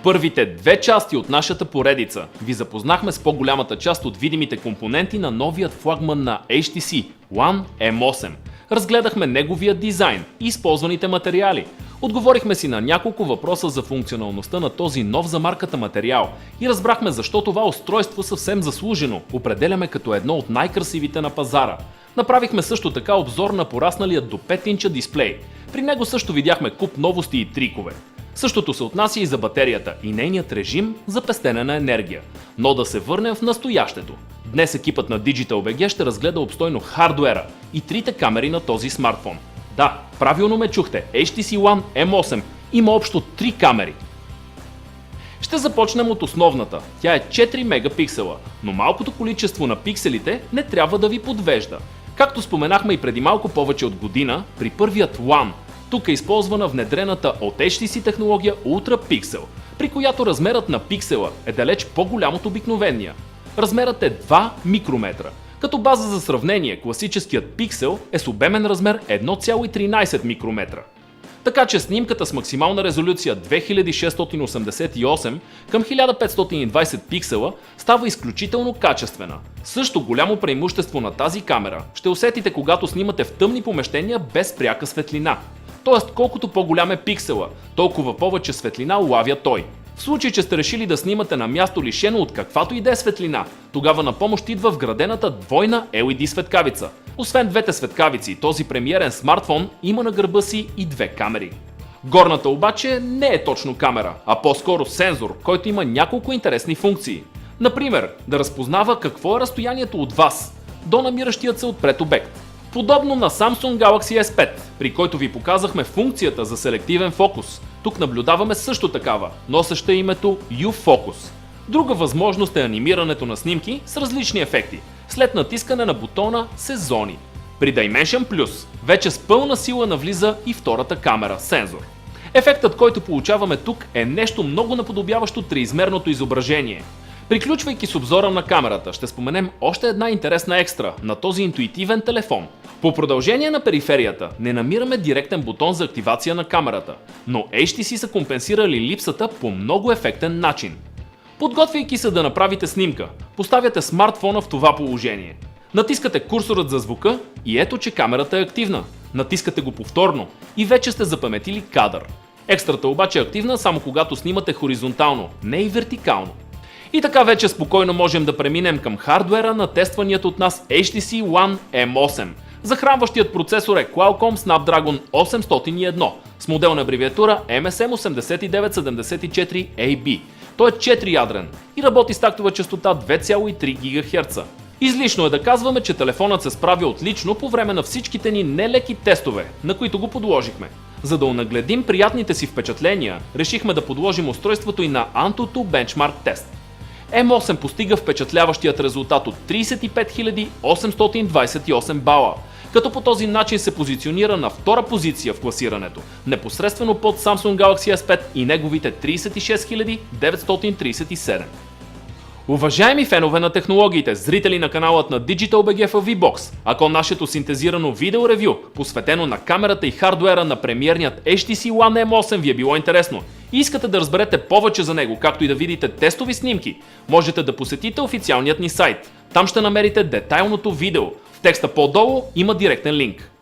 първите две части от нашата поредица ви запознахме с по-голямата част от видимите компоненти на новият флагман на HTC One M8. Разгледахме неговия дизайн и използваните материали. Отговорихме си на няколко въпроса за функционалността на този нов за марката материал и разбрахме защо това устройство съвсем заслужено определяме като едно от най-красивите на пазара. Направихме също така обзор на порасналия до 5 инча дисплей. При него също видяхме куп новости и трикове. Същото се отнася и за батерията и нейният режим за пестене на енергия. Но да се върнем в настоящето. Днес екипът на DigitalBG ще разгледа обстойно хардуера и трите камери на този смартфон. Да, правилно ме чухте, HTC One M8 има общо 3 камери. Ще започнем от основната. Тя е 4 мегапиксела, но малкото количество на пикселите не трябва да ви подвежда. Както споменахме и преди малко повече от година, при първият One, тук е използвана внедрената от HTC технология Ultra Pixel, при която размерът на пиксела е далеч по-голям от обикновения. Размерът е 2 микрометра. Като база за сравнение, класическият пиксел е с обемен размер 1,13 микрометра. Така че снимката с максимална резолюция 2688 към 1520 пиксела става изключително качествена. Също голямо преимущество на тази камера ще усетите, когато снимате в тъмни помещения без пряка светлина. Тоест, колкото по-голям е пиксела, толкова повече светлина улавя той. В случай, че сте решили да снимате на място лишено от каквато и да е светлина, тогава на помощ идва вградената двойна LED светкавица. Освен двете светкавици, този премиерен смартфон има на гърба си и две камери. Горната обаче не е точно камера, а по-скоро сензор, който има няколко интересни функции. Например, да разпознава какво е разстоянието от вас до намиращият се отпред обект. Подобно на Samsung Galaxy S5, при който ви показахме функцията за селективен фокус, тук наблюдаваме също такава, носеща името U-Focus. Друга възможност е анимирането на снимки с различни ефекти, след натискане на бутона Сезони. При Dimension Plus вече с пълна сила навлиза и втората камера, сензор. Ефектът, който получаваме тук, е нещо много наподобяващо триизмерното изображение. Приключвайки с обзора на камерата, ще споменем още една интересна екстра на този интуитивен телефон. По продължение на периферията не намираме директен бутон за активация на камерата, но HTC са компенсирали липсата по много ефектен начин. Подготвяйки се да направите снимка, поставяте смартфона в това положение. Натискате курсорът за звука и ето, че камерата е активна. Натискате го повторно и вече сте запаметили кадър. Екстрата обаче е активна само когато снимате хоризонтално, не и вертикално. И така вече спокойно можем да преминем към хардуера на тестваният от нас HTC One M8. Захранващият процесор е Qualcomm Snapdragon 801 с моделна абревиатура MSM8974AB. Той е 4-ядрен и работи с тактова честота 2,3 ГГц. Излишно е да казваме, че телефонът се справя отлично по време на всичките ни нелеки тестове, на които го подложихме. За да онагледим приятните си впечатления, решихме да подложим устройството и на AnTuTu Benchmark тест. M8 постига впечатляващият резултат от 35 828 бала, като по този начин се позиционира на втора позиция в класирането, непосредствено под Samsung Galaxy S5 и неговите 36 937. Уважаеми фенове на технологиите, зрители на каналът на DigitalBG в VBox, ако нашето синтезирано видеоревю, посветено на камерата и хардуера на премиерният HTC One M8 ви е било интересно и искате да разберете повече за него, както и да видите тестови снимки, можете да посетите официалният ни сайт. Там ще намерите детайлното видео. В текста по-долу има директен линк.